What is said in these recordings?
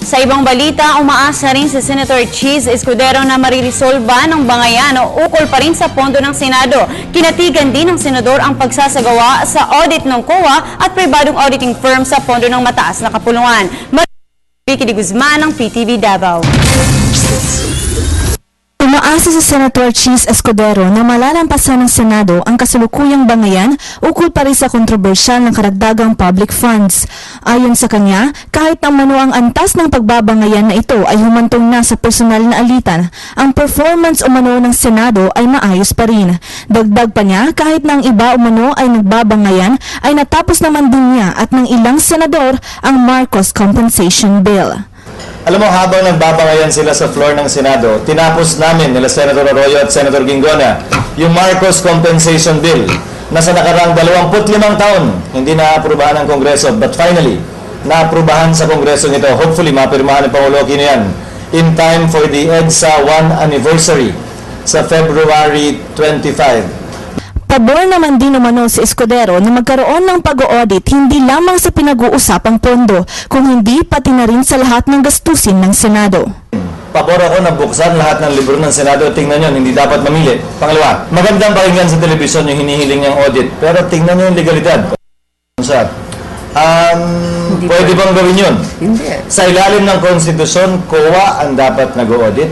Sa ibang balita, umaasa rin si Senator Cheese Escudero na maririsolba ng bangayan o ukol pa rin sa pondo ng Senado. Kinatigan din ng senador ang pagsasagawa sa audit ng COA at pribadong auditing firm sa pondo ng mataas na kapulungan. Vicky de Guzman ng PTV Davao. Umaasa si Senator Cheese Escudero na malalampasan ng Senado ang kasalukuyang bangayan ukol pa rin sa kontrobersyal ng karagdagang public funds. Ayon sa kanya, kahit ang mano ang antas ng pagbabangayan na ito ay humantong na sa personal na alitan, ang performance umano ng Senado ay maayos pa rin. Dagdag pa niya, kahit na ang iba umano ay nagbabangayan, ay natapos naman din niya at ng ilang senador ang Marcos Compensation Bill. Alam mo, habang nagbabangayan sila sa floor ng Senado, tinapos namin nila Senator Arroyo at Senator Gingona yung Marcos Compensation Bill na sa nakaraang 25 taon hindi naaprubahan ng Kongreso, but finally, naaprubahan sa Kongreso nito. Hopefully, mapirmahan ng Pangulo Aquino yan in time for the EDSA 1 anniversary sa February 25. Pabor naman din umano si Escudero na magkaroon ng pag-audit hindi lamang sa pinag-uusapang pondo, kung hindi pati na rin sa lahat ng gastusin ng Senado. Pabor ako na buksan lahat ng libro ng Senado. Tingnan nyo, hindi dapat mamili. Pangalawa, magandang pakinggan sa telebisyon yung hinihiling niyang audit, pero tingnan nyo yung legalidad. Pwede bang gawin yun? Hindi. Sa ilalim ng konstitusyon, COA ang dapat nag-audit.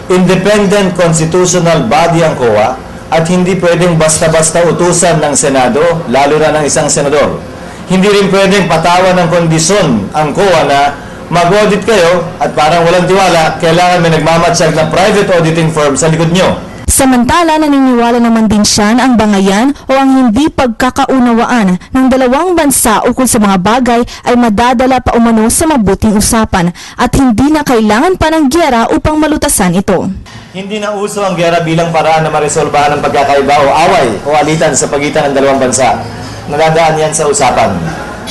Independent constitutional body ang COA. At hindi pwedeng basta-basta utusan ng Senado, lalo na ng isang senador. Hindi rin pwedeng patawan ng kondisyon ang COA na mag-audit kayo at parang walang tiwala, kailangan may nagmamatsyag ng private auditing firm sa likod nyo. Samantala, naniniwala naman din siya na ang bangayan o ang hindi pagkakaunawaan ng dalawang bansa ukol sa mga bagay ay madadala pa umano sa mabuting usapan at hindi na kailangan pa ng gyera upang malutasan ito. Hindi na uso ang gera bilang paraan na maresolbahan ang pagkakaiba o away o alitan sa pagitan ng dalawang bansa. Nadadaan yan sa usapan.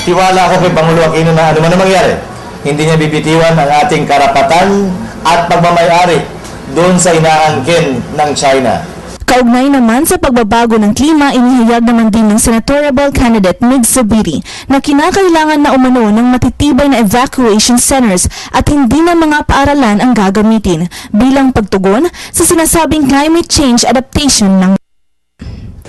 Tiwala ako kay Pangulo Aquino na ano man ang mangyari, hindi niya bibitiwan ang ating karapatan at pagmamayari doon sa inaangkin ng China. Kaugnay naman sa pagbabago ng klima, inihayag naman din ng senatorial candidate Mig Zubiri na kinakailangan na umano ng matitibay na evacuation centers at hindi na mga paaralan ang gagamitin bilang pagtugon sa sinasabing climate change adaptation ng.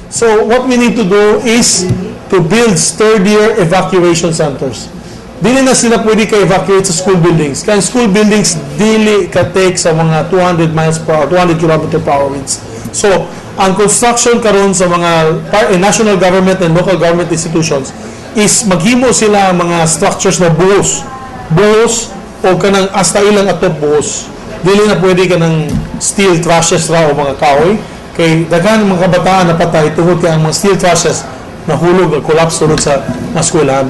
So what we need to do is to build sturdier evacuation centers. Dili na sila pwede ka-evacuate sa school buildings. Kaya school buildings dili ka-take sa mga 200 miles per hour, 200 km per hour winds. So, ang construction karon sa mga national government and local government institutions is maghimo sila ang mga structures na buhos o kanang hasta ilang atop buhos. Dili na pwede ka ng steel trusses ra o mga kahoy. Kay daghan mga kabataan na patay tungod kay ang mga steel trusses nahulog o collapse tulad sa eskwelahan.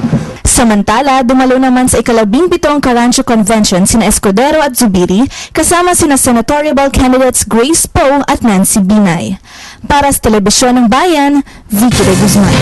Samantala, dumalo naman sa ika-17 Carancho Convention sina Escudero at Zubiri kasama sina senatorial candidates Grace Poe at Nancy Binay. Para sa Telebisyon ng Bayan, Vicky de Guzman.